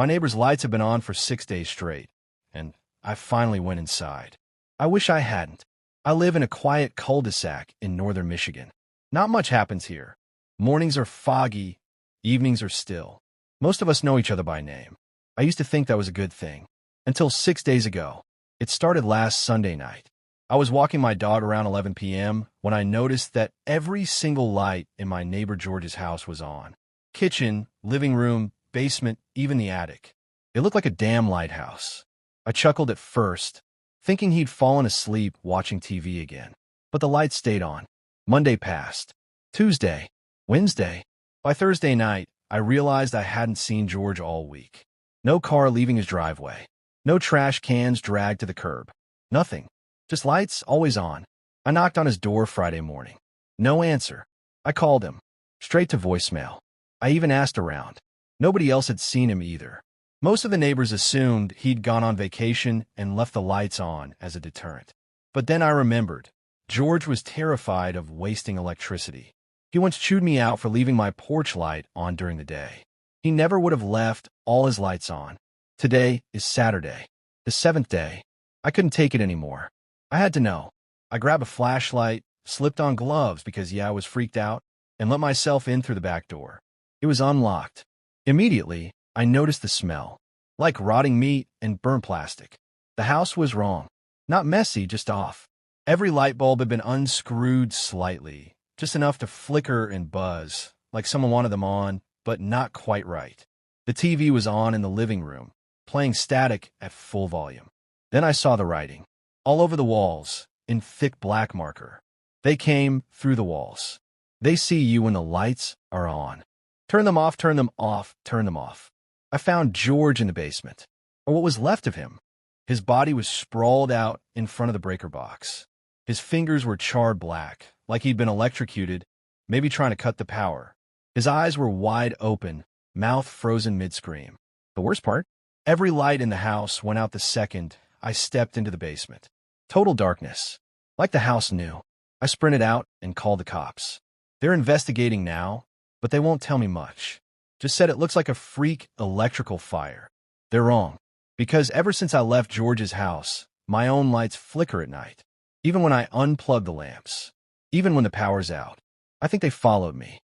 My neighbor's lights have been on for 6 days straight, and I finally went inside. I wish I hadn't. I live in a quiet cul-de-sac in northern Michigan. Not much happens here. Mornings are foggy, evenings are still. Most of us know each other by name. I used to think that was a good thing. Until 6 days ago. It started last Sunday night. I was walking my dog around 11 p.m. when I noticed that every single light in my neighbor George's house was on. Kitchen, living room, basement, even the attic. It looked like a damn lighthouse. I chuckled at first, thinking he'd fallen asleep watching TV again. But the lights stayed on. Monday passed. Tuesday. Wednesday. By Thursday night, I realized I hadn't seen George all week. No car leaving his driveway. No trash cans dragged to the curb. Nothing. Just lights always on. I knocked on his door Friday morning. No answer. I called him. Straight to voicemail. I even asked around. Nobody else had seen him either. Most of the neighbors assumed he'd gone on vacation and left the lights on as a deterrent. But then I remembered. George was terrified of wasting electricity. He once chewed me out for leaving my porch light on during the day. He never would have left all his lights on. Today is Saturday, the 7th day. I couldn't take it anymore. I had to know. I grabbed a flashlight, slipped on gloves because, I was freaked out, and let myself in through the back door. It was unlocked. Immediately, I noticed the smell, like rotting meat and burnt plastic. The house was wrong. Not messy, just off. Every light bulb had been unscrewed slightly, just enough to flicker and buzz, like someone wanted them on, but not quite right. The TV was on in the living room, playing static at full volume. Then I saw the writing. All over the walls, in thick black marker. They came through the walls. They see you when the lights are on. Turn them off, turn them off, turn them off. I found George in the basement, or what was left of him. His body was sprawled out in front of the breaker box. His fingers were charred black, like he'd been electrocuted, maybe trying to cut the power. His eyes were wide open, mouth frozen mid-scream. The worst part? Every light in the house went out the second I stepped into the basement. Total darkness. Like the house knew. I sprinted out and called the cops. They're investigating now, but they won't tell me much. Just said it looks like a freak electrical fire. They're wrong. Because ever since I left George's house, my own lights flicker at night. Even when I unplug the lamps. Even when the power's out. I think they followed me.